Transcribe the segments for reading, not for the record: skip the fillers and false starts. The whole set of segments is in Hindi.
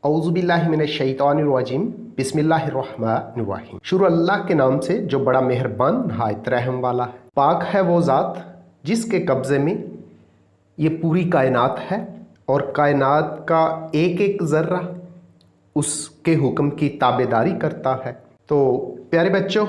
औज़ुबिल्लाहिमिनश्शैतानिर्रजीम बिस्मिल्लाहिर्रहमानिर्रहीम। शुरू अल्लाह के नाम से जो बड़ा मेहरबान नहायत रहम वाला है। पाक है वो ज़ात जिसके कब्ज़े में ये पूरी कायनात है और कायनात का एक एक ज़र्रा उसके हुक्म की ताबेदारी करता है। तो प्यारे बच्चों,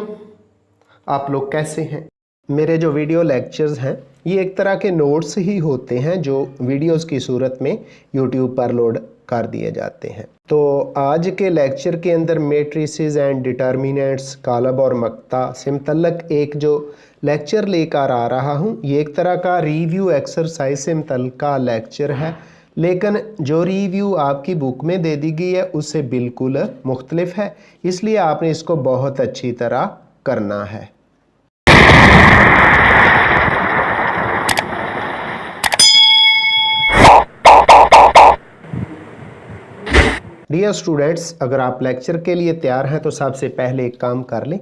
आप लोग कैसे हैं? मेरे जो वीडियो लेक्चर्स हैं ये एक तरह के नोट्स ही होते हैं जो वीडियोस की सूरत में यूट्यूब पर लोड कर दिए जाते हैं। तो आज के लेक्चर के अंदर मैट्रिसेस एंड डिटर्मिनेंट्स, कालब और मक्ता से मुतल्लक एक जो लेक्चर लेकर आ रहा हूँ, ये एक तरह का रिव्यू एक्सरसाइज से मुतल्लक लेक्चर है, लेकिन जो रिव्यू आपकी बुक में दे दी गई है उससे बिल्कुल मुख्तलिफ है, इसलिए आपने इसको बहुत अच्छी तरह करना है। डियर स्टूडेंट्स, अगर आप लेक्चर के लिए तैयार हैं तो सबसे पहले एक काम कर लें।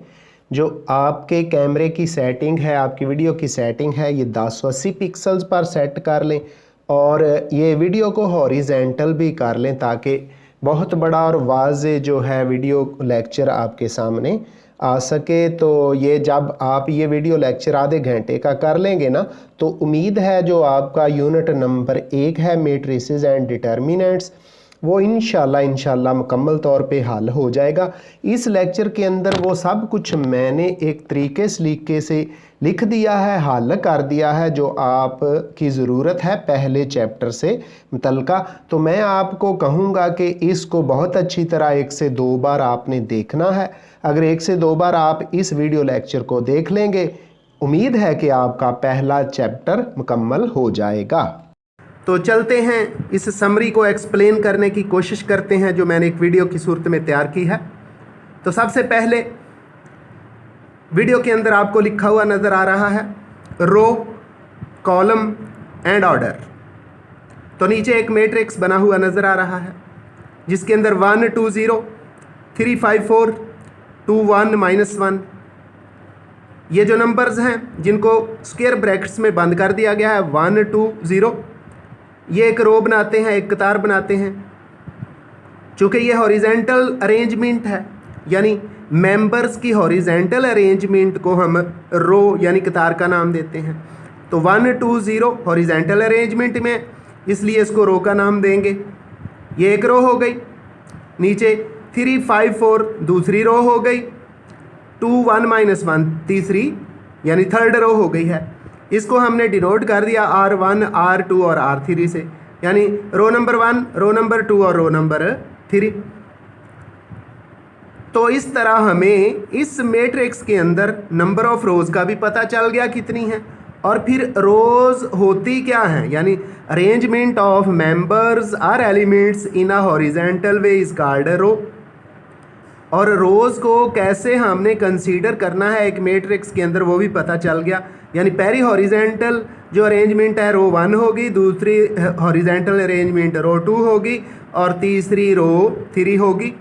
जो आपके कैमरे की सेटिंग है, आपकी वीडियो की सेटिंग है, ये 1080 पिक्सल्स पर सेट कर लें और ये वीडियो को हॉरिजेंटल भी कर लें ताकि बहुत बड़ा और वाज़े जो है वीडियो लेक्चर आपके सामने आ सके। तो ये जब आप ये वीडियो लेक्चर आधे घंटे का कर लेंगे ना, तो उम्मीद है जो आपका यूनिट नंबर 1 है मैट्रिसेस एंड डिटर्मिनेंट्स, वो इंशाल्लाह मुकम्मल तौर पे हल हो जाएगा। इस लेक्चर के अंदर वो सब कुछ मैंने एक तरीके से लिख दिया है, हल कर दिया है जो आपकी ज़रूरत है पहले चैप्टर से मुतल्लिका। तो मैं आपको कहूँगा कि इसको बहुत अच्छी तरह 1 से 2 बार आपने देखना है। अगर 1 से 2 बार आप इस वीडियो लेक्चर को देख लेंगे, उम्मीद है कि आपका पहला चैप्टर मुकम्मल हो जाएगा। तो चलते हैं, इस समरी को एक्सप्लेन करने की कोशिश करते हैं जो मैंने एक वीडियो की सूरत में तैयार की है। तो सबसे पहले वीडियो के अंदर आपको लिखा हुआ नज़र आ रहा है रो, कॉलम एंड ऑर्डर। तो नीचे एक मैट्रिक्स बना हुआ नज़र आ रहा है जिसके अंदर 1 2 0 3 5 4 2 1 -1 ये जो नंबर्स हैं जिनको स्क्वायर ब्रैकेट्स में बंद कर दिया गया है, 1 2 0, ये एक रो बनाते हैं, एक कतार बनाते हैं। चूँकि ये हॉरिजेंटल अरेंजमेंट है, यानी मेंबर्स की हॉरिजेंटल अरेंजमेंट को हम रो यानी कतार का नाम देते हैं। तो 1 2 0 हॉरिजेंटल अरेंजमेंट में, इसलिए इसको रो का नाम देंगे। ये एक रो हो गई। नीचे 3 5 4 दूसरी रो हो गई। 2 1 -1 तीसरी यानी थर्ड रो हो गई है। इसको हमने डिनोट कर दिया R1 R2 और R3 से, यानी रो नंबर 1, रो नंबर 2 और रो नंबर 3। तो इस तरह हमें इस मैट्रिक्स के अंदर नंबर ऑफ रोज का भी पता चल गया कितनी है, और फिर रोज होती क्या हैं, यानी arrangement of members or elements in a horizontal way is called row. और रोज को कैसे हमने कंसीडर करना है एक मैट्रिक्स के अंदर वो भी पता चल गया। यानी पहली हॉरिजेंटल जो अरेंजमेंट है रो 1 होगी, दूसरी हॉरिजेंटल अरेंजमेंट रो 2 होगी और तीसरी रो 3 होगी।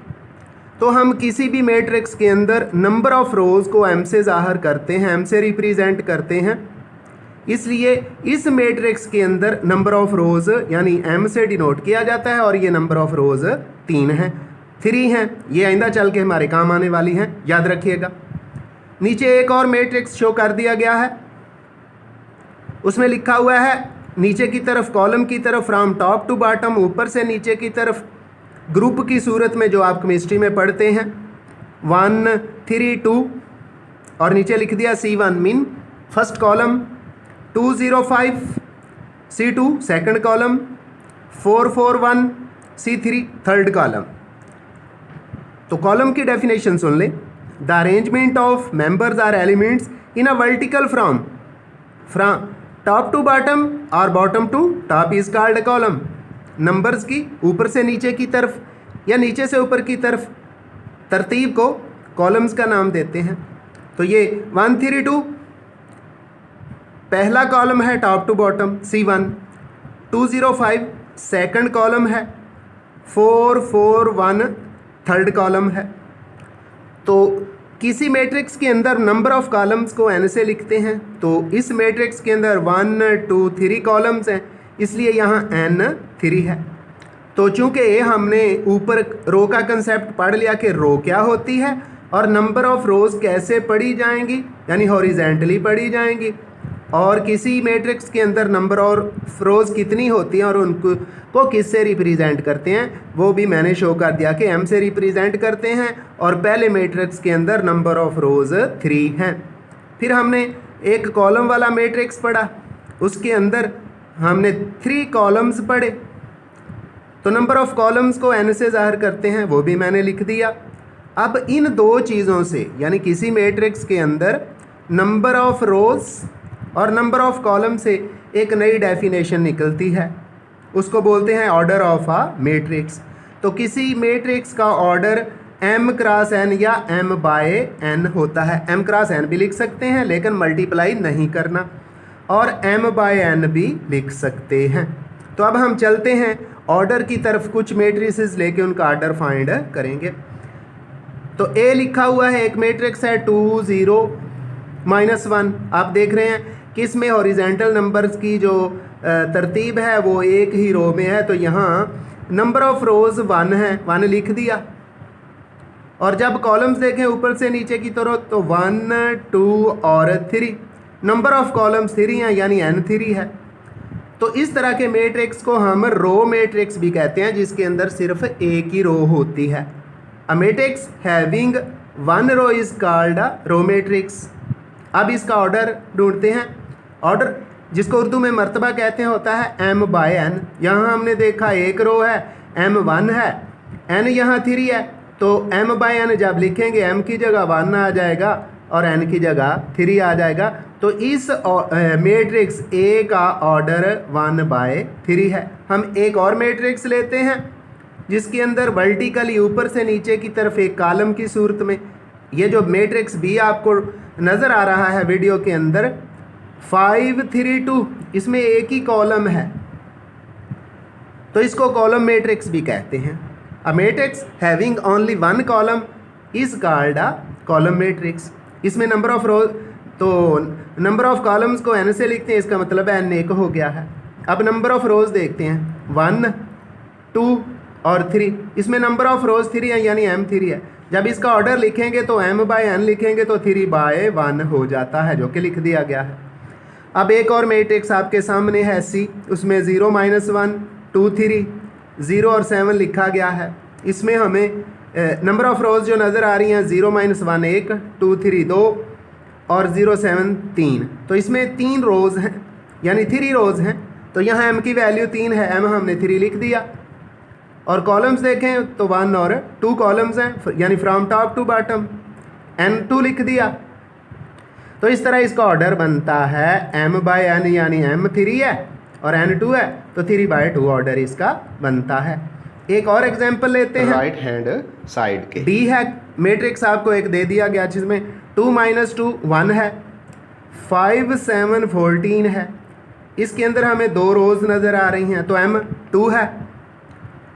तो हम किसी भी मैट्रिक्स के अंदर नंबर ऑफ रोज को m से ज़ाहिर करते हैं, m से रिप्रेजेंट करते हैं। इसलिए इस मैट्रिक्स के अंदर नंबर ऑफ रोज यानी m से डिनोट किया जाता है और ये नंबर ऑफ रोज 3 हैं, 3 हैं। ये आइंदा चल के हमारे काम आने वाली हैं, याद रखिएगा। नीचे एक और मैट्रिक्स शो कर दिया गया है, उसमें लिखा हुआ है नीचे की तरफ कॉलम की तरफ फ्रॉम टॉप टू बॉटम, ऊपर से नीचे की तरफ ग्रुप की सूरत में जो आप केमिस्ट्री में पढ़ते हैं 1 3 2, और नीचे लिख दिया C1 mean first column, 2 0 5 C2 second column, 4 4 1 C3 third column. तो कॉलम की डेफिनेशन सुन लें। The arrangement of members or elements in a vertical from top to bottom और bottom to top is called column. Numbers की ऊपर से नीचे की तरफ या नीचे से ऊपर की तरफ तरतीब को कॉलम्स का नाम देते हैं। तो ये 1 3 2 पहला कॉलम है top to bottom C1, 2 0 5 second column है, 4 4 1 थर्ड कॉलम है। तो किसी मैट्रिक्स के अंदर नंबर ऑफ कॉलम्स को n से लिखते हैं। तो इस मैट्रिक्स के अंदर 1 2 3 कॉलम्स हैं, इसलिए यहाँ n 3 है। तो चूंकि हमने ऊपर रो का कंसेप्ट पढ़ लिया कि रो क्या होती है और नंबर ऑफ रोज कैसे पढ़ी जाएंगी, यानी हॉरिजेंटली पढ़ी जाएंगी, और किसी मैट्रिक्स के अंदर नंबर ऑफ रोज कितनी होती हैं और उनको किससे रिप्रेजेंट करते हैं, वो भी मैंने शो कर दिया कि m से रिप्रेजेंट करते हैं। और पहले मैट्रिक्स के अंदर नंबर ऑफ रोज 3 हैं। फिर हमने एक कॉलम वाला मैट्रिक्स पढ़ा, उसके अंदर हमने 3 कॉलम्स पढ़े, तो नंबर ऑफ कॉलम्स को n से ज़ाहिर करते हैं, वो भी मैंने लिख दिया। अब इन दो चीज़ों से, यानी किसी मैट्रिक्स के अंदर नंबर ऑफ रोज और नंबर ऑफ कॉलम से एक नई डेफिनेशन निकलती है, उसको बोलते हैं ऑर्डर ऑफ अ मैट्रिक्स। तो किसी मैट्रिक्स का ऑर्डर m क्रॉस n या m बाय n होता है। m क्रॉस n भी लिख सकते हैं लेकिन मल्टीप्लाई नहीं करना, और m बाय n भी लिख सकते हैं। तो अब हम चलते हैं ऑर्डर की तरफ, कुछ मैट्रिसेस लेके उनका ऑर्डर फाइंड करेंगे। तो A लिखा हुआ है, एक मैट्रिक्स है 2 0 -1। आप देख रहे हैं कि इसमें हॉरिजेंटल नंबर्स की जो तरतीब है वो एक ही रो में है, तो यहाँ नंबर ऑफ रोज 1 है, 1 लिख दिया। और जब कॉलम्स देखें ऊपर से नीचे की तरफ तो 1 2 और 3, नंबर ऑफ कॉलम्स 3 हैं, यानी n3 है। तो इस तरह के मैट्रिक्स को हम रो मैट्रिक्स भी कहते हैं, जिसके अंदर सिर्फ एक ही रो होती है। A matrix having 1 row is called a row matrix. अब इसका ऑर्डर ढूंढते हैं। ऑर्डर जिसको उर्दू में मर्तबा कहते हैं होता है m बाय n। यहाँ हमने देखा एक रो है, m 1 है, n यहाँ 3 है, तो m बाय n जब लिखेंगे m की जगह 1 आ जाएगा और n की जगह 3 आ जाएगा। तो इस मैट्रिक्स A का ऑर्डर 1 बाय 3 है। हम एक और मैट्रिक्स लेते हैं जिसके अंदर वर्टिकली ऊपर से नीचे की तरफ एक कॉलम की सूरत में, ये जो मैट्रिक्स B आपको नज़र आ रहा है वीडियो के अंदर 5 3 2, इसमें एक ही कॉलम है, तो इसको कॉलम मैट्रिक्स भी कहते हैं। अ matrix having only 1 column is called a column matrix. इसमें नंबर ऑफ रोज, तो नंबर ऑफ कॉलम्स को n से लिखते हैं, इसका मतलब है n एक हो गया है। अब नंबर ऑफ रोज देखते हैं 1 2 और 3, इसमें नंबर ऑफ रोज 3 है, यानी m3 है। जब इसका ऑर्डर लिखेंगे तो m बाय n लिखेंगे तो 3 बाय 1 हो जाता है, जो कि लिख दिया गया है। अब एक और मैट्रिक्स आपके सामने है C, उसमें 0 -1 2 3 0 और 7 लिखा गया है। इसमें हमें नंबर ऑफ रोज जो नज़र आ रही हैं 0 -1 1 2 3 2 और 0 7 3, तो इसमें 3 रोज़ हैं, यानी 3 रोज़ हैं। तो यहाँ m की वैल्यू 3 है, m हमने 3 लिख दिया। और कॉलम्स देखें तो 1 और 2 कॉलम्स हैं, यानी from top to bottom n2 लिख दिया। तो इस तरह इसका ऑर्डर बनता है m बाय n, यानी m3 है और n2 है, तो 3 बाय 2 ऑर्डर इसका बनता है। एक और एग्जांपल लेते हैं राइट हैंड साइड के। D है मैट्रिक्स आपको एक दे दिया गया जिसमें 2 -2 1 है, 5 7 14 है। इसके अंदर हमें 2 रोज़ नज़र आ रही हैं, तो m 2 है,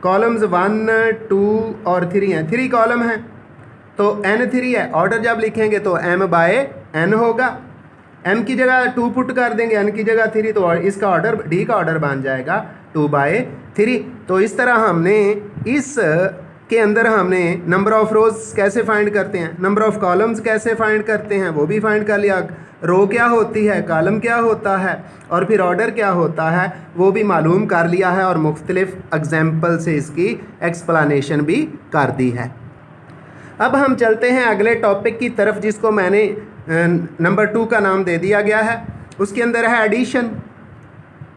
कॉलम्स 1 2 और 3 हैं, 3 कॉलम हैं, तो n 3 है। ऑर्डर जब लिखेंगे तो m बाय n होगा, m की जगह 2 पुट कर देंगे, n की जगह 3, तो इसका ऑर्डर D का ऑर्डर बन जाएगा 2 बाय 3। तो इस तरह हमने इस के अंदर हमने नंबर ऑफ रोज कैसे फाइंड करते हैं, नंबर ऑफ कॉलम्स कैसे फाइंड करते हैं वो भी फाइंड कर लिया, रो क्या होती है, कॉलम क्या होता है और फिर ऑर्डर क्या होता है वो भी मालूम कर लिया है, और मुख्तलिफ एग्जाम्पल से इसकी एक्सप्लेनेशन भी कर दी है। अब हम चलते हैं अगले टॉपिक की तरफ, जिसको मैंने नंबर 2 का नाम दे दिया गया है। उसके अंदर है एडिशन,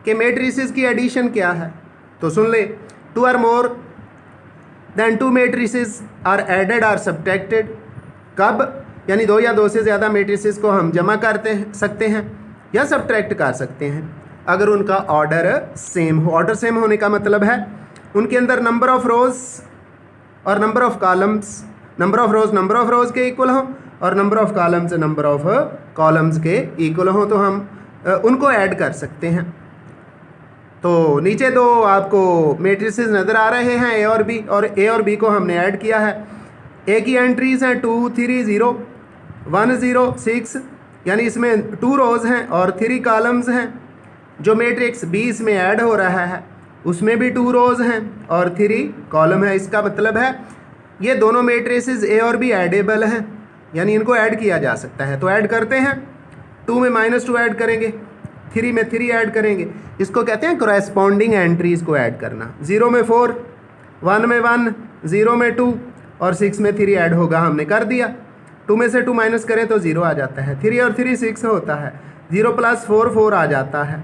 के मैट्रिसेस की एडिशन क्या है। तो सुन ले, 2 और more than 2 matrices are added or subtracted. कब, यानी 2 या 2 से ज़्यादा मैट्रिसेस को हम जमा करते सकते हैं या सब्ट्रैक्ट कर सकते हैं अगर उनका ऑर्डर सेम हो। ऑर्डर सेम होने का मतलब है उनके अंदर नंबर ऑफ रोज और number of columns, number of रोज के इक्वल हों और number of columns number of columns के इक्वल हों, तो हम उनको ऐड कर सकते हैं। तो नीचे 2 आपको मैट्रिसेस नज़र आ रहे हैं A और B, और A और B को हमने ऐड किया है। A की एंट्रीज हैं 2 3 0 1 0 6, यानी इसमें 2 रोज़ हैं और 3 कॉलम्स हैं। जो मैट्रिक्स B इसमें ऐड हो रहा है उसमें भी 2 रोज हैं और 3 कॉलम है। इसका मतलब है ये दोनों मैट्रिसेस ए और बी एडेबल हैं, यानी इनको ऐड किया जा सकता है। तो ऐड करते हैं, 2 में -2 ऐड करेंगे, 3 में 3 ऐड करेंगे। इसको कहते हैं कॉरेस्पॉन्डिंग एंट्रीज को ऐड करना। 0 में 4, 1 में 1, 0 में 2 और 6 में 3 ऐड होगा, हमने कर दिया। 2 में से 2 माइनस करें तो 0 आ जाता है। 3 और 3 6 होता है। 0 + 4 4 आ जाता है।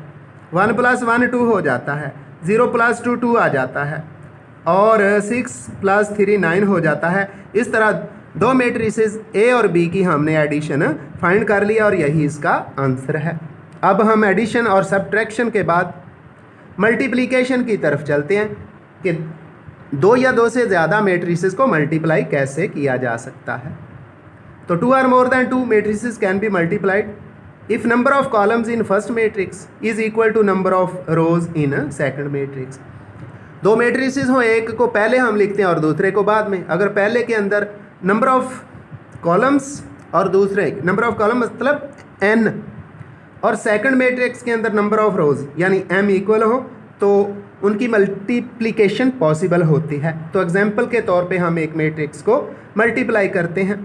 1 + 1 2 हो जाता है। 0 + 2 2 आ जाता है और 6 + 3 9 हो जाता है। इस तरह दो मैट्रिसेस ए और बी की हमने एडिशन फाइंड कर लिया और यही इसका आंसर है। अब हम एडिशन और सब्ट्रैक्शन के बाद मल्टीप्लिकेशन की तरफ चलते हैं कि 2 या 2 से ज़्यादा मैट्रिसेस को मल्टीप्लाई कैसे किया जा सकता है। तो 2 or more than 2 matrices can be multiplied if number of columns in first matrix is equal to number of rows in second matrix। 2 matrices हो, एक को पहले हम लिखते हैं और दूसरे को बाद में। अगर पहले के अंदर नंबर ऑफ कॉलम्स और दूसरे नंबर ऑफ कॉलम मतलब n और सेकंड मैट्रिक्स के अंदर नंबर ऑफ रोज यानी m इक्वल हो तो उनकी मल्टीप्लिकेशन पॉसिबल होती है। तो एग्जांपल के तौर पे हम एक मैट्रिक्स को मल्टीप्लाई करते हैं।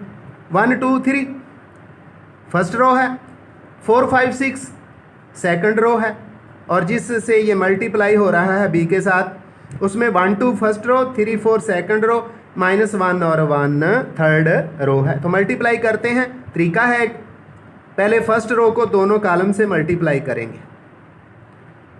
1 2 3 फर्स्ट रो है, 4 5 6 सेकंड रो है और जिससे ये मल्टीप्लाई हो रहा है b के साथ, उसमें 1 2 फर्स्ट रो, 3 4 सेकंड रो, -1 और 1 थर्ड रो है। तो मल्टीप्लाई करते हैं, तरीका है पहले फर्स्ट रो को दोनों कॉलम से मल्टीप्लाई करेंगे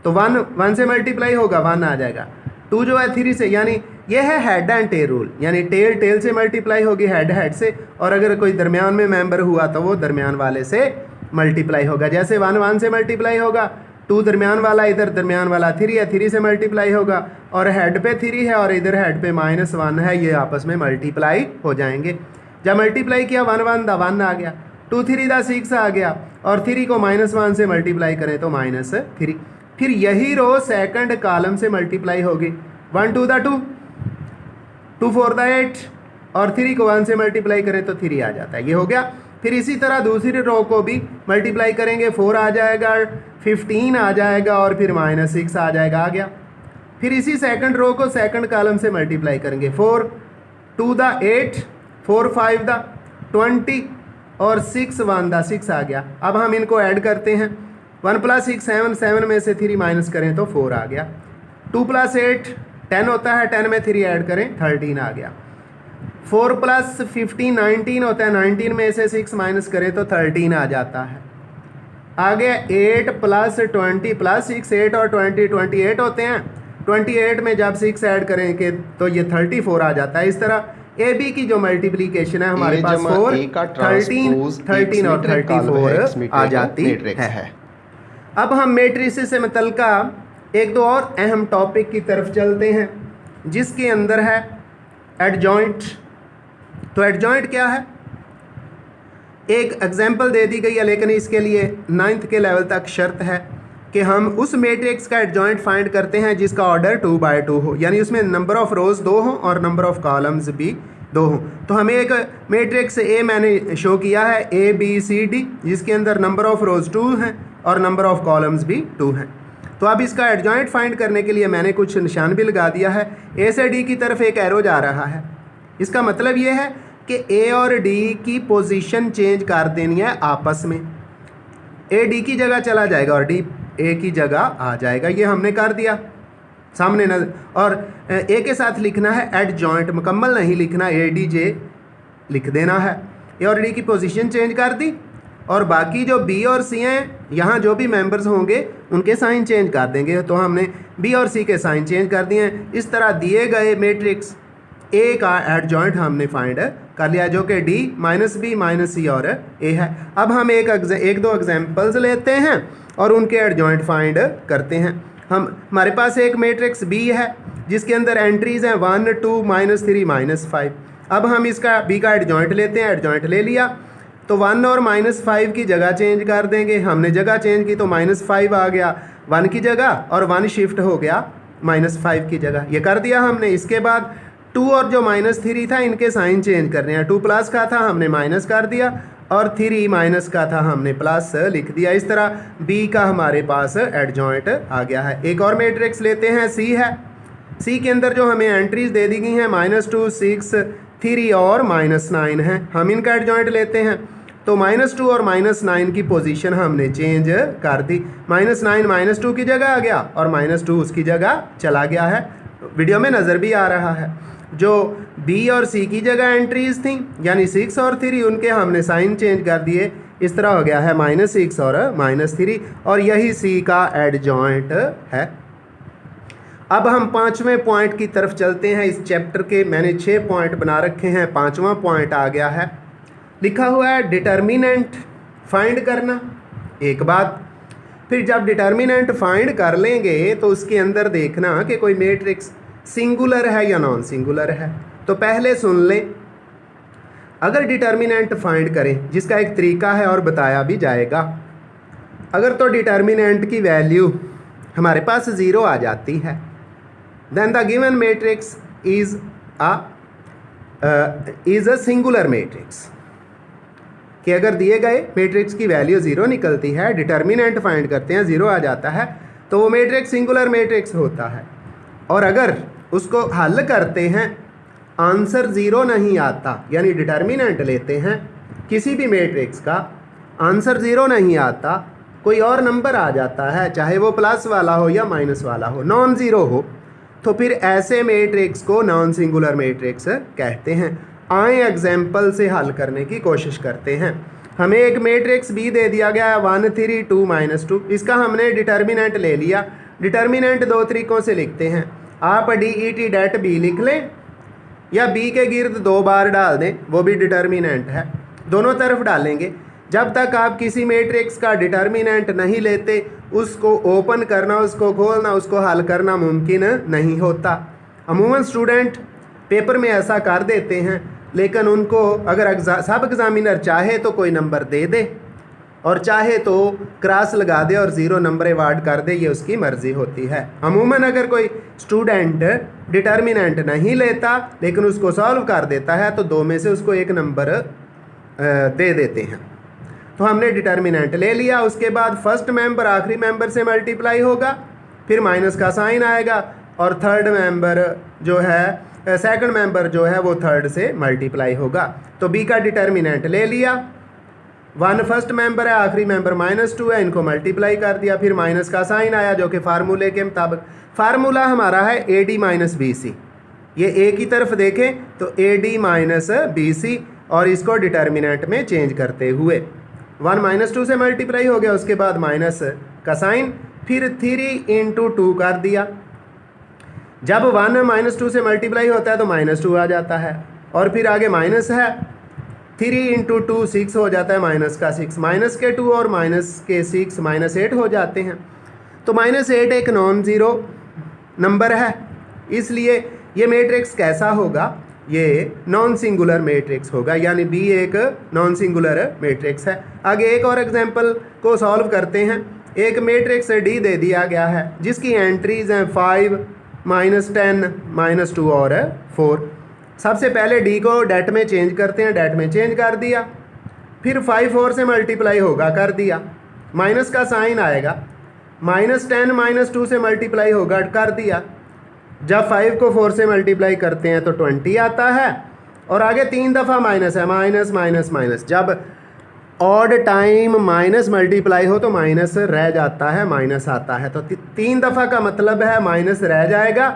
तो 1 से मल्टीप्लाई होगा, 1 आ जाएगा। 2 जो है 3 से, यानी ये है हेड एंड टेल रूल, यानी टेल से मल्टीप्लाई होगी हेड से, और अगर कोई दरमियान में मेंबर हुआ तो वो दरमियान वाले से मल्टीप्लाई होगा। जैसे 1 से मल्टीप्लाई होगा, 2 दरमियान वाला, इधर दरमियान वाला 3 है, 3 से मल्टीप्लाई होगा, और हेड पे 3 है और इधर हेड पे -1 है, ये आपस में मल्टीप्लाई हो जाएंगे। जब मल्टीप्लाई किया 1 1 दा 1 आ गया, 2 3 दा 6 आ गया और 3 को -1 से मल्टीप्लाई करें तो -3। फिर यही रो सेकंड कॉलम से मल्टीप्लाई होगी, 1 2 दा 2, 2 4 दा 8 और 3 को 1 से मल्टीप्लाई करें तो 3 आ जाता है, ये हो गया। फिर इसी तरह दूसरी रो को भी मल्टीप्लाई करेंगे, 4 आ जाएगा, 15 आ जाएगा और फिर -6 आ जाएगा, आ गया। फिर इसी सेकंड रो को सेकंड कॉलम से मल्टीप्लाई करेंगे, 4 2 दा 8, 4 5 दा 20 और 6 1 दा 6 आ गया। अब हम इनको ऐड करते हैं, 1 + 6 7, 7 में से 3 माइनस करें तो 4 आ गया। 2 + 8 10 होता है, 10 में 3 ऐड करें 13 आ गया। 4 + 15 19 होता है, 19 में से 6 माइनस करें तो 13 आ जाता है। आ गया 8 + 20 + 6 8 और 20 28 होते हैं, 28 में जब 6 ऐड करेंगे तो ये 34 आ जाता है। इस तरह ए बी की जो मल्टीप्लिकेशन है हमारे पास 4 13 और 34 आ जाती है। अब हम मैट्रिसेस से मुतल्लिका एक दो और अहम टॉपिक की तरफ चलते हैं जिसके अंदर है एडजॉइंट। तो एडजॉइंट क्या है, एक एग्जांपल दे दी गई है, लेकिन इसके लिए 9th के लेवल तक शर्त है कि हम उस मैट्रिक्स का एडजॉइंट फाइंड करते हैं जिसका ऑर्डर 2 by 2 हो, यानी उसमें नंबर ऑफ रोज 2 हो और नंबर ऑफ कॉलम्स भी 2 हो। तो हमें एक मैट्रिक्स ए मैंने शो किया है ABCD जिसके अंदर नंबर ऑफ रोज 2 हैं और नंबर ऑफ कॉलम्स भी 2 हैं। तो अब इसका एडजॉइंट फाइंड करने के लिए मैंने कुछ निशान भी लगा दिया है। ए से डी की तरफ एक एरो जा रहा है, इसका मतलब ये है कि ए और डी की पोजीशन चेंज कर देनी है आपस में। ए डी की जगह चला जाएगा और डी ए की जगह आ जाएगा, ये हमने कर दिया सामने नजर। और ए के साथ लिखना है एडजॉइंट, मुकम्मल नहीं लिखना, ADJ लिख देना है। ए और डी की पोजीशन चेंज कर दी और बाकी जो बी और सी हैं, यहाँ जो भी मेंबर्स होंगे उनके साइन चेंज कर देंगे। तो हमने बी और सी के साइन चेंज कर दिए हैं। इस तरह दिए गए मैट्रिक्स ए का एडजॉइंट हमने फाइंड कर लिया जो कि D -B -C और ए है। अब हम एक दो एग्जांपल्स लेते हैं और उनके एडजॉइंट फाइंड करते हैं। हमारे पास एक मैट्रिक्स B है जिसके अंदर एंट्रीज हैं 1 2 -3 -5। अब हम इसका B का एडजॉइंट लेते हैं, एडजॉइंट ले लिया तो 1 और -5 की जगह चेंज कर देंगे। हमने जगह चेंज की तो -5 आ गया 1 की जगह और 1 शिफ्ट हो गया -5 की जगह, ये कर दिया हमने। इसके बाद 2 और जो -3 था इनके साइन चेंज करने हैं, 2 प्लस का था हमने माइनस कर दिया और 3 माइनस का था हमने प्लस लिख दिया। इस तरह बी का हमारे पास एडजॉइंट आ गया है। एक और मैट्रिक्स लेते हैं, सी है। सी के अंदर जो हमें एंट्रीज दे दी गई हैं -2, 6, 3 और -9 है। हम इनका एडजॉइंट लेते हैं तो -2 और -9 की पोजीशन हमने चेंज कर दी। -9 -2 की जगह आ गया और -2 उसकी जगह चला गया है। वीडियो में नज़र भी आ रहा है। जो बी और सी की जगह एंट्रीज थी यानी 6 और 3, उनके हमने साइन चेंज कर दिए। इस तरह हो गया है -6 और -3 और यही सी का एडजॉइंट है। अब हम 5वें पॉइंट की तरफ चलते हैं। इस चैप्टर के मैंने 6 पॉइंट बना रखे हैं, 5वां पॉइंट आ गया है। लिखा हुआ है डिटर्मिनेंट फाइंड करना। एक बात, फिर जब डिटर्मिनेंट फाइंड कर लेंगे तो उसके अंदर देखना कि कोई मैट्रिक्स सिंगुलर है या नॉन सिंगुलर है। तो पहले सुन लें, अगर डिटर्मिनेंट फाइंड करें, जिसका एक तरीका है और बताया भी जाएगा। अगर तो डिटर्मिनेंट की वैल्यू हमारे पास 0 आ जाती है, then the given matrix is a singular matrix. कि अगर दिए गए मैट्रिक्स की वैल्यू 0 निकलती है, डिटर्मिनेंट फाइंड करते हैं 0 आ जाता है, तो वो मैट्रिक्स सिंगुलर मैट्रिक्स होता है। और अगर उसको हल करते हैं, आंसर 0 नहीं आता, यानी डिटर्मिनेंट लेते हैं किसी भी मैट्रिक्स का, आंसर 0 नहीं आता, कोई और नंबर आ जाता है, चाहे वो प्लस वाला हो या माइनस वाला हो, नॉन ज़ीरो हो, तो फिर ऐसे मैट्रिक्स को नॉन सिंगुलर मैट्रिक्स कहते हैं। आए एग्जाम्पल से हल करने की कोशिश करते हैं। हमें एक मैट्रिक्स बी दे दिया गया है 1 3 2 -2। इसका हमने डिटर्मिनेंट ले लिया। डिटर्मिनेंट 2 तरीक़ों से लिखते हैं। आप DET det बी लिख लें या बी के गिर्द 2 बार डाल दें, वो भी डिटर्मिनेंट है। दोनों तरफ डालेंगे। जब तक आप किसी मैट्रिक्स का डिटर्मिनेंट नहीं लेते, उसको ओपन करना, उसको खोलना, उसको हल करना मुमकिन नहीं होता। अमूमन स्टूडेंट पेपर में ऐसा कर देते हैं, लेकिन उनको अगर सब एग्जामिनर चाहे तो कोई नंबर दे दे और चाहे तो क्रॉस लगा दे और 0 नंबर अवार्ड कर दे, ये उसकी मर्ज़ी होती है। अमूमन अगर कोई स्टूडेंट डिटर्मिनेंट नहीं लेता लेकिन उसको सॉल्व कर देता है तो 2 में से उसको 1 नंबर दे देते हैं। तो हमने डिटर्मिनेंट ले लिया। उसके बाद फर्स्ट मेंबर आखिरी मेंबर से मल्टीप्लाई होगा, फिर माइनस का साइन आएगा और थर्ड मेंबर जो है सेकंड मेंबर जो है वो थर्ड से मल्टीप्लाई होगा। तो बी का डिटर्मिनेंट ले लिया। 1 फर्स्ट मेंबर है, आखिरी मेंबर -2 है, इनको मल्टीप्लाई कर दिया, फिर माइनस का साइन आया जो कि फार्मूले के मुताबिक। फार्मूला हमारा है AD - BC। ये ए की तरफ देखें तो AD - BC और इसको डिटर्मिनेंट में चेंज करते हुए 1 -2 से मल्टीप्लाई हो गया, उसके बाद माइनस का साइन, फिर 3 × 2 कर दिया। जब 1 -2 से मल्टीप्लाई होता है तो -2 आ जाता है और फिर आगे माइनस है, 3 × 2 6 हो जाता है, माइनस का 6, माइनस के 2 और माइनस के 6 -8 हो जाते हैं। तो -8 एक नॉन ज़ीरो नंबर है, इसलिए ये मैट्रिक्स कैसा होगा, ये नॉन सिंगुलर मैट्रिक्स होगा, यानी बी एक नॉन सिंगुलर मैट्रिक्स है। आगे एक और एग्जांपल को सॉल्व करते हैं। एक मैट्रिक्स डी दे दिया गया है जिसकी एंट्रीज हैं 5 -10 -2 और 4। सबसे पहले डी को डेट में चेंज करते हैं, डेट में चेंज कर दिया, फिर 5 4 से मल्टीप्लाई होगा, कर दिया, माइनस का साइन आएगा, -10 -2 से मल्टीप्लाई होगा, कर दिया। जब 5 को 4 से मल्टीप्लाई करते हैं तो 20 आता है और आगे 3 दफ़ा माइनस है, माइनस माइनस माइनस। जब ऑड टाइम माइनस मल्टीप्लाई हो तो माइनस रह जाता है, माइनस आता है, तो 3 दफ़ा का मतलब है माइनस रह जाएगा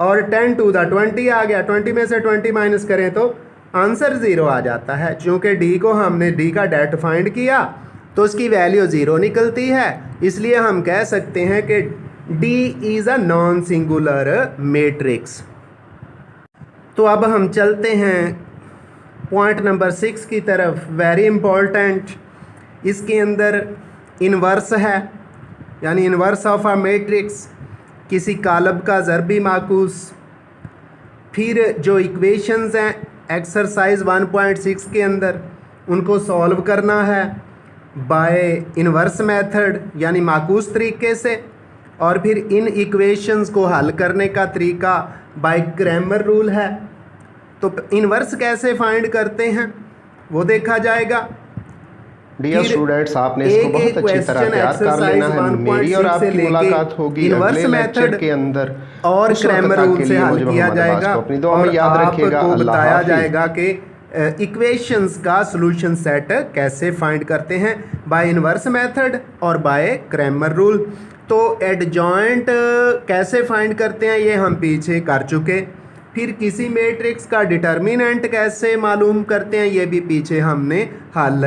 और 10 to the 20 आ गया। 20 में से 20 माइनस करें तो आंसर 0 आ जाता है। चूँकि डी को हमने डी का डेट फाइंड किया तो उसकी वैल्यू 0 निकलती है, इसलिए हम कह सकते हैं कि D is a non singular matrix. तो अब हम चलते हैं पॉइंट नंबर 6 की तरफ। वेरी इम्पोर्टेंट, इसके अंदर इन्वर्स है, यानी इन्वर्स ऑफ अ मैट्रिक्स, किसी कालब का ज़रबी माकूस। फिर जो इक्वेशंस हैं एक्सरसाइज 1.6 के अंदर, उनको सॉल्व करना है बाय इन्वर्स मेथड, यानी माकूस तरीके से। और फिर इन इक्वेशंस को हल करने का तरीका बाय क्रैमर रूल है। तो इन्वर्स कैसे फाइंड करते हैं, वो देखा जाएगा। डियर स्टूडेंट्स, आपने इसको बहुत अच्छी तरह तैयार कर लेना है। मेरी और आपकी मुलाकात होगी अगले लेक्चर के अंदर और क्रैमर रूल से हल किया जाएगा अपनी दुआ में याद रखिएगा। आपको अल्लाह बताया हाफिज। जाएगा कि इक्वेशंस का सॉल्यूशन सेट कैसे फाइंड करते हैं बाय इनवर्स मेथड और बाय क्रैमर रूल। तो एडजॉइंट कैसे फाइंड करते हैं ये हम पीछे कर चुके। फिर किसी मैट्रिक्स का डिटर्मिनेंट कैसे मालूम करते हैं ये भी पीछे हमने हल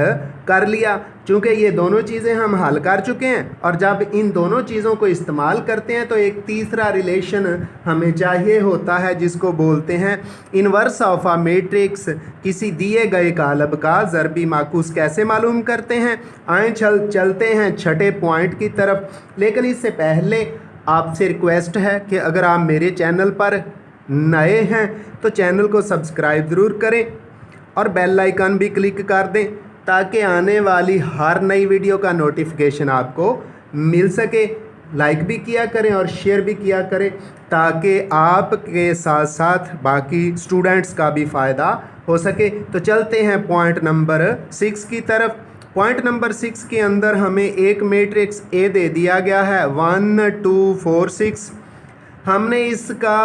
कर लिया। चूँकि ये दोनों चीज़ें हम हल कर चुके हैं और जब इन दोनों चीज़ों को इस्तेमाल करते हैं तो एक तीसरा रिलेशन हमें चाहिए होता है जिसको बोलते हैं इन्वर्स ऑफ अ मैट्रिक्स। किसी दिए गए कालब का ज़रबी माकूस कैसे मालूम करते हैं। आए चलते हैं छठे पॉइंट की तरफ। लेकिन इससे पहले आपसे रिक्वेस्ट है कि अगर आप मेरे चैनल पर नए हैं तो चैनल को सब्सक्राइब ज़रूर करें और बेल आइकन भी क्लिक कर दें ताकि आने वाली हर नई वीडियो का नोटिफिकेशन आपको मिल सके। लाइक भी किया करें और शेयर भी किया करें ताकि आपके साथ साथ बाकी स्टूडेंट्स का भी फ़ायदा हो सके। तो चलते हैं पॉइंट नंबर 6 की तरफ। पॉइंट नंबर 6 के अंदर हमें एक मैट्रिक्स ए दे दिया गया है 1 2 4 6। हमने इसका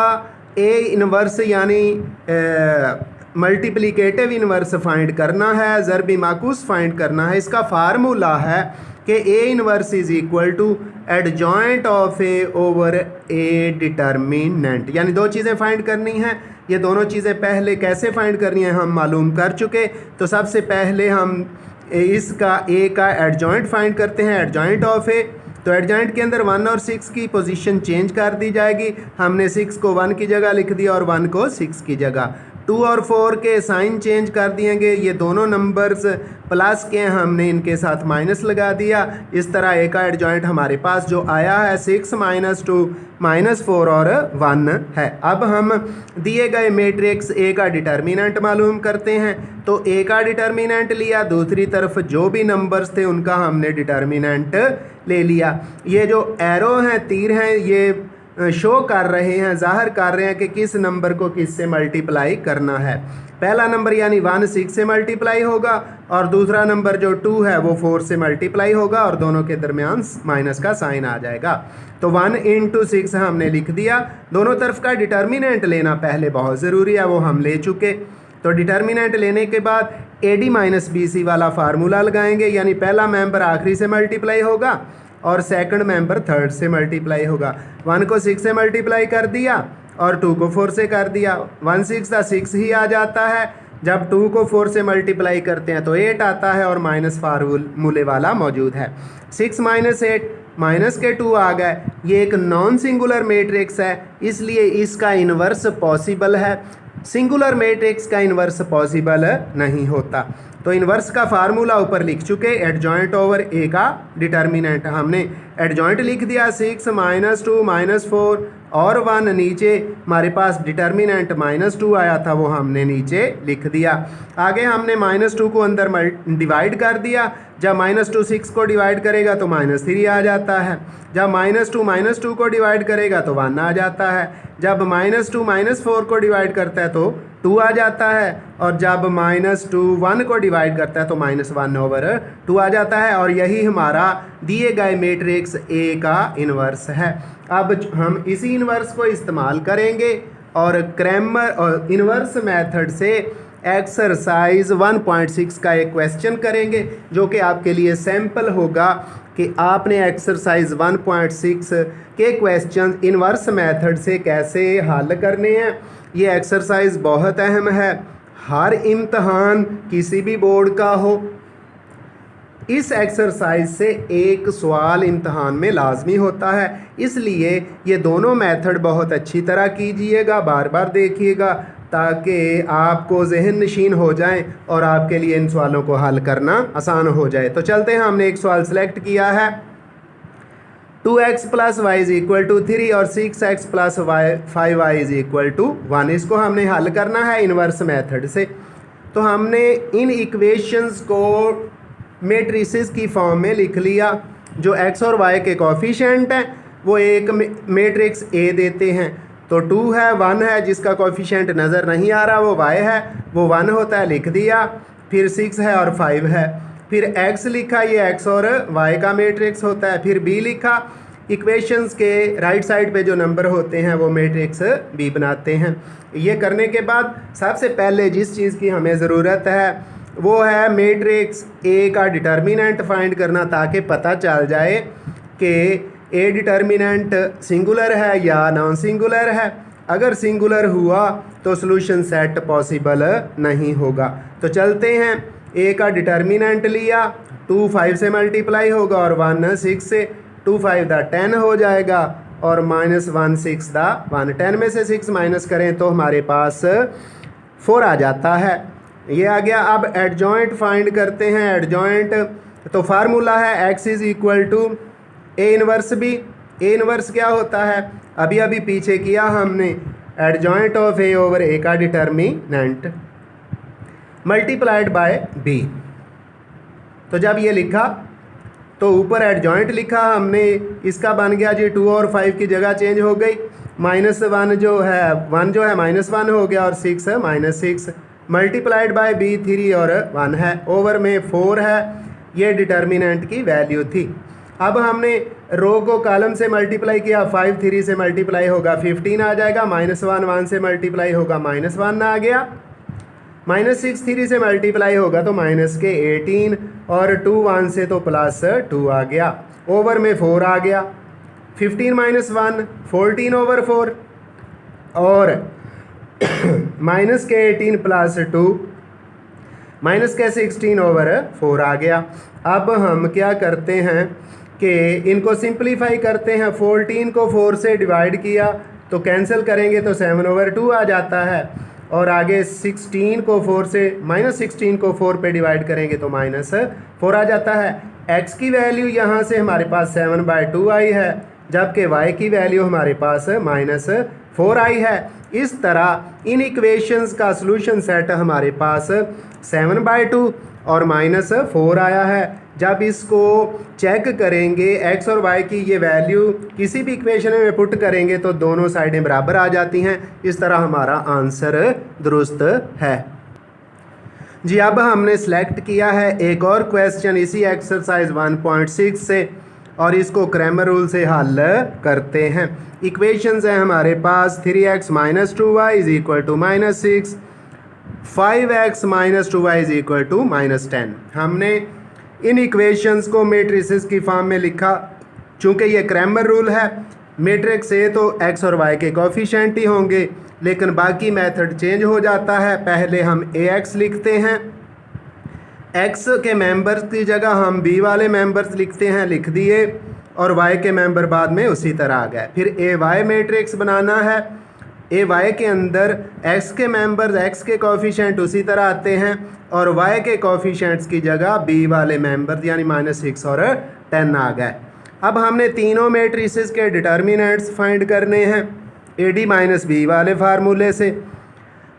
ए इनवर्स यानी मल्टीप्लिकेटिव इनवर्स फाइंड करना है, ज़रबी माकूस फाइंड करना है। इसका फार्मूला है कि A inverse is equal to adjoint of A over A determinant. यानी दो चीज़ें फाइंड करनी हैं। ये दोनों चीज़ें पहले कैसे फाइंड करनी है हम मालूम कर चुके। तो सबसे पहले हम इसका ए का एडजॉइंट फाइंड करते हैं, एडजॉइंट ऑफ ए। तो एडजॉइंट के अंदर 1 और 6 की पोजीशन चेंज कर दी जाएगी। हमने 6 को 1 की जगह लिख दिया और 1 को 6 की जगह। 2 और 4 के साइन चेंज कर दिएंगे। ये दोनों नंबर्स प्लस के हैं, हमने इनके साथ माइनस लगा दिया। इस तरह ए का एडजॉइंट हमारे पास जो आया है 6 - 2 -4 और 1 है। अब हम दिए गए मैट्रिक्स ए का डिटर्मिनेंट मालूम करते हैं। तो ए का डिटर्मिनेंट लिया, दूसरी तरफ जो भी नंबर्स थे उनका हमने डिटर्मिनेंट ले लिया। ये जो एरो हैं, तीर हैं, ये शो कर रहे हैं, ज़ाहिर कर रहे हैं कि किस नंबर को किस से मल्टीप्लाई करना है। पहला नंबर यानी 1 6 से मल्टीप्लाई होगा और दूसरा नंबर जो 2 है वो 4 से मल्टीप्लाई होगा और दोनों के दरमियान माइनस का साइन आ जाएगा। तो 1 × 6 हमने लिख दिया। दोनों तरफ का डिटर्मिनेंट लेना पहले बहुत ज़रूरी है, वो हम ले चुके। तो डिटर्मिनेंट लेने के बाद AD - BC वाला फार्मूला लगाएंगे, यानी पहला मेंबर आखिरी से मल्टीप्लाई होगा और सेकंड मेंबर थर्ड से मल्टीप्लाई होगा। 1 को 6 से मल्टीप्लाई कर दिया और 2 को 4 से कर दिया। 1 6 6 ही आ जाता है। जब 2 को 4 से मल्टीप्लाई करते हैं तो 8 आता है और माइनस फार्मूले वाला मौजूद है। 6 - 8 माइनस के 2 आ गए। ये एक नॉन सिंगुलर मैट्रिक्स है, इसलिए इसका इन्वर्स पॉसिबल है। सिंगुलर मैट्रिक्स का इन्वर्स पॉसिबल नहीं होता। तो इन्वर्स का फार्मूला ऊपर लिख चुके, एडजॉइंट ओवर ए का डिटर्मिनेंट। हमने एडजॉइंट लिख दिया 6 - 2 -4 और 1। नीचे हमारे पास डिटर्मिनेंट -2 आया था, वो हमने नीचे लिख दिया। आगे हमने -2 को अंदर डिवाइड कर दिया। जब -2 6 को डिवाइड करेगा तो -3 आ जाता है। जब -2 -2 को डिवाइड करेगा तो 1 आ जाता है। जब -2 -4 को डिवाइड करता है तो 2 आ जाता है और जब -2 1 को डिवाइड करता है तो -1/2 आ जाता है। और यही हमारा दिए गए मैट्रिक्स ए का इन्वर्स है। अब हम इसी इन्वर्स को इस्तेमाल करेंगे और क्रैमर और इन्वर्स मेथड से एक्सरसाइज 1.6 का एक क्वेश्चन करेंगे जो कि आपके लिए सैम्पल होगा कि आपने एक्सरसाइज 1.6 के क्वेश्चन इन्वर्स मेथड से कैसे हल करने हैं। ये एक्सरसाइज बहुत अहम है, हर इम्तहान किसी भी बोर्ड का हो, इस एक्सरसाइज से एक सवाल इम्तहान में लाजमी होता है। इसलिए ये दोनों मेथड बहुत अच्छी तरह कीजिएगा, बार बार देखिएगा ताकि आपको जहन नशीन हो जाए और आपके लिए इन सवालों को हल करना आसान हो जाए। तो चलते हैं, हमने एक सवाल सेलेक्ट किया है 2x + y = 3 और 6x + 5y = 1। इसको हमने हल करना है इन्वर्स मेथड से। तो हमने इन इक्वेशंस को मैट्रिसेस की फॉर्म में लिख लिया। जो x और y के कोफिशिएंट हैं वो एक मैट्रिक्स A देते हैं। तो 2 है, 1 है, जिसका कोफिशिएंट नज़र नहीं आ रहा वो y है, वो 1 होता है, लिख दिया। फिर 6 है और 5 है, फिर x लिखा, ये x और y का मैट्रिक्स होता है, फिर b लिखा, इक्वेशंस के राइट साइड पे जो नंबर होते हैं वो मैट्रिक्स b बनाते हैं। ये करने के बाद सबसे पहले जिस चीज़ की हमें ज़रूरत है वो है मैट्रिक्स A का डिटर्मिनेंट फाइंड करना, ताकि पता चल जाए कि A डिटर्मिनेंट सिंगुलर है या नॉन सिंगुलर है। अगर सिंगुलर हुआ तो सॉल्यूशन सेट पॉसिबल नहीं होगा। तो चलते हैं, A का डिटर्मिनेंट लिया, 2 5 से मल्टीप्लाई होगा और 1 6 से, 2 5 दा 10 हो जाएगा और -1 6 दा 1, 10 में से 6 माइनस करें तो हमारे पास 4 आ जाता है। ये आ गया। अब एडजॉइंट फाइंड करते हैं। एडजॉइंट तो फार्मूला है x is equal to A inverse B। A inverse क्या होता है, अभी अभी पीछे किया हमने, adjoint of A over A का डिटर्मिनेंट मल्टीप्लाइड बाय B। तो जब ये लिखा तो ऊपर एडजॉइंट लिखा हमने, इसका बन गया जी 2 और 5 की जगह चेंज हो गई, -1 जो है -1 हो गया और 6 -6 मल्टीप्लाइड बाय B 3 और 1 है, ओवर में 4 है। ये डिटर्मिनेंट की वैल्यू थी। अब हमने रो को कॉलम से मल्टीप्लाई किया, 5 3 से मल्टीप्लाई होगा 15 आ जाएगा, -1 1 से मल्टीप्लाई होगा -1 आ गया, -6 3 से मल्टीप्लाई होगा तो -18 और 2 1 से तो +2 आ गया, ओवर में 4 आ गया, 15 -1 14 ओवर 4 और -18 +2 -16 ओवर 4 आ गया। अब हम क्या करते हैं कि इनको सिंप्लीफाई करते हैं। 14 को 4 से डिवाइड किया तो कैंसिल करेंगे तो 7 ओवर 2 आ जाता है, और आगे 16 को 4 से -16 को 4 पे डिवाइड करेंगे तो -4 आ जाता है। x की वैल्यू यहाँ से हमारे पास 7/2 आई है, जबकि y की वैल्यू हमारे पास -4 आई है। इस तरह इन इक्वेशंस का सॉल्यूशन सेट हमारे पास 7/2 और -4 आया है। जब इसको चेक करेंगे x और y की ये वैल्यू किसी भी इक्वेशन में पुट करेंगे तो दोनों साइडें बराबर आ जाती हैं। इस तरह हमारा आंसर दुरुस्त है जी। अब हमने सेलेक्ट किया है एक और क्वेश्चन इसी एक्सरसाइज 1.6 से, और इसको क्रैमर रूल से हल करते हैं। इक्वेशंस हैं हमारे पास 3x - 2y = -6, 5x - 2y = -10। हमने इन इक्वेशंस को मैट्रिसेस की फॉर्म में लिखा। चूँकि ये क्रैमर रूल है, मैट्रिक्स ए तो x और y के कोफिशिएंट ही होंगे, लेकिन बाकी मेथड चेंज हो जाता है। पहले हम ax लिखते हैं, x के मेंबर्स की जगह हम b वाले मेंबर्स लिखते हैं, लिख दिए, और y के मेंबर बाद में उसी तरह आ गए। फिर ay मैट्रिक्स बनाना है। ay के अंदर x के मेंबर्स, x के कोफिशिएंट उसी तरह आते हैं, और y के कोफिशिएंट्स की जगह b वाले मेंबर्स यानी -6 और 10 आ गए। अब हमने तीनों मैट्रिसेस के डिटर्मिनेंट्स फाइंड करने हैं ad - b वाले फार्मूले से।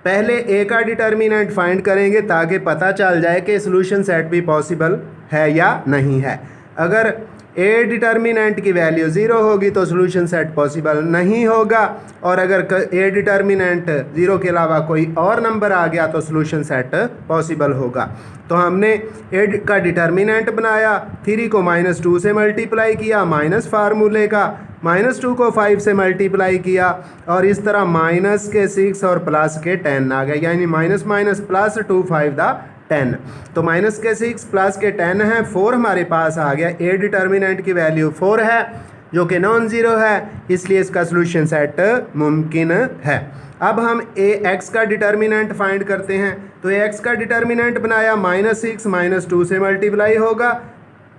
पहले a का डिटर्मिनेंट फाइंड करेंगे ताकि पता चल जाए कि सॉल्यूशन सेट भी पॉसिबल है या नहीं है। अगर a डिटर्मिनेंट की वैल्यू 0 होगी तो सॉल्यूशन सेट पॉसिबल नहीं होगा, और अगर a डिटर्मिनेंट 0 के अलावा कोई और नंबर आ गया तो सॉल्यूशन सेट पॉसिबल होगा। तो हमने a का डिटर्मिनेंट बनाया, 3 को -2 से मल्टीप्लाई किया, माइनस फार्मूले का, -2 को 5 से मल्टीप्लाई किया, और इस तरह -6 और +10 आ गए, यानी -+2 5 दा 10। तो -6 +10 है, 4 हमारे पास आ गया। a डिटर्मिनेंट की वैल्यू 4 है जो कि नॉन ज़ीरो है, इसलिए इसका सॉल्यूशन सेट मुमकिन है। अब हम x का डिटर्मिनेंट फाइंड करते हैं। तो x का डिटर्मिनेंट बनाया, -6 -2 से मल्टीप्लाई होगा,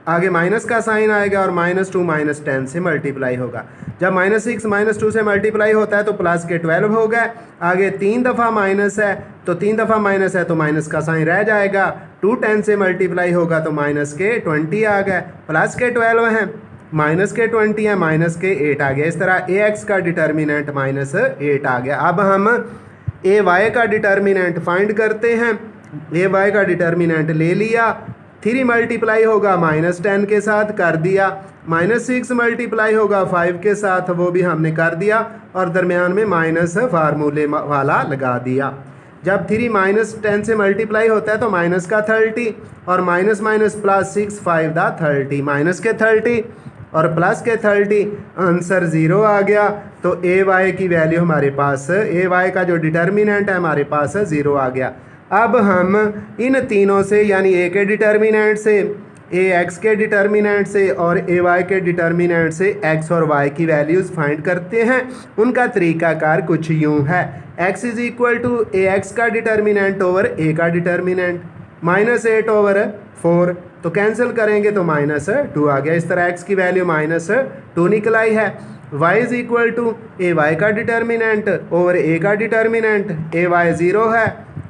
आगे माइनस का साइन आएगा, और -2 -10 से मल्टीप्लाई होगा। जब -6 -2 से मल्टीप्लाई होता है तो प्लस के 12 हो गए, आगे 3 दफ़ा माइनस है तो 3 दफ़ा माइनस है तो माइनस का साइन रह जाएगा, 2 10 से मल्टीप्लाई होगा तो माइनस के 20 आ गए, प्लस के 12 हैं, माइनस के 20 है, माइनस के 8 आ गया। इस तरह ax का डिटर्मिनेंट -8 आ गया। अब हम ay का डिटर्मिनेंट फाइंड करते हैं। ay का डिटर्मिनेंट ले लिया, 3 मल्टीप्लाई होगा -10 के साथ, कर दिया, -6 मल्टीप्लाई होगा 5 के साथ, वो भी हमने कर दिया, और दरमियान में माइनस फार्मूले वाला लगा दिया। जब 3 -10 से मल्टीप्लाई होता है तो माइनस का 30 और माइनस माइनस प्लस 6 5 दा 30 माइनस के 30 और प्लस के 30 आंसर 0 आ गया। तो ए वाई की वैल्यू हमारे पास ए वाई का जो डिटर्मिनेंट है हमारे पास 0 आ गया। अब हम इन तीनों से यानी ए के डिटर्मिनेंट से ए एक्स के डिटर्मिनेंट से और ए वाई के डिटर्मिनेंट से एक्स और वाई की वैल्यूज़ फाइंड करते हैं। उनका तरीकाकार कुछ यूँ है, x is equal to A x का डिटर्मिनेंट ओवर ए का डिटर्मिनेंट -8/4 तो कैंसिल करेंगे तो -2 आ गया। इस तरह एक्स की वैल्यू -2 निकल आई है। y is equal to A y का डिटर्मिनेंट ओवर ए का डिटर्मिनेंट, ए वाई 0 है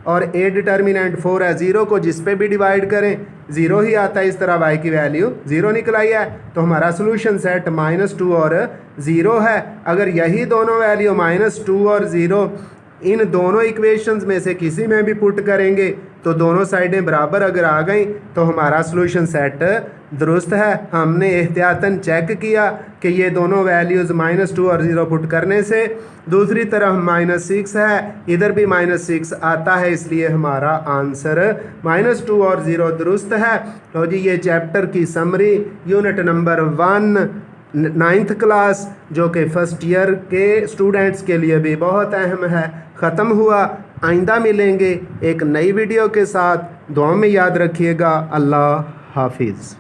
और ए डिटर्मिनेंट 4 है। 0 को जिस पे भी डिवाइड करें 0 ही आता है। इस तरह y की वैल्यू 0 निकल आई है। तो हमारा सोल्यूशन सेट -2 और 0 है। अगर यही दोनों वैल्यू -2 और 0 इन दोनों इक्वेशंस में से किसी में भी पुट करेंगे तो दोनों साइडें बराबर अगर आ गई तो हमारा सोल्यूशन सेट दुरुस्त है। हमने एहतियातन चेक किया कि ये दोनों वैल्यूज़ -2 और 0 पुट करने से दूसरी तरफ -6 है, इधर भी -6 आता है, इसलिए हमारा आंसर -2 और 0 दुरुस्त है। तो जी ये चैप्टर की summary unit number 1 9th class जो कि फर्स्ट ईयर के स्टूडेंट्स के लिए भी बहुत अहम है, ख़त्म हुआ। आइंदा मिलेंगे एक नई वीडियो के साथ। दुआ में याद रखिएगा। अल्लाह हाफिज़।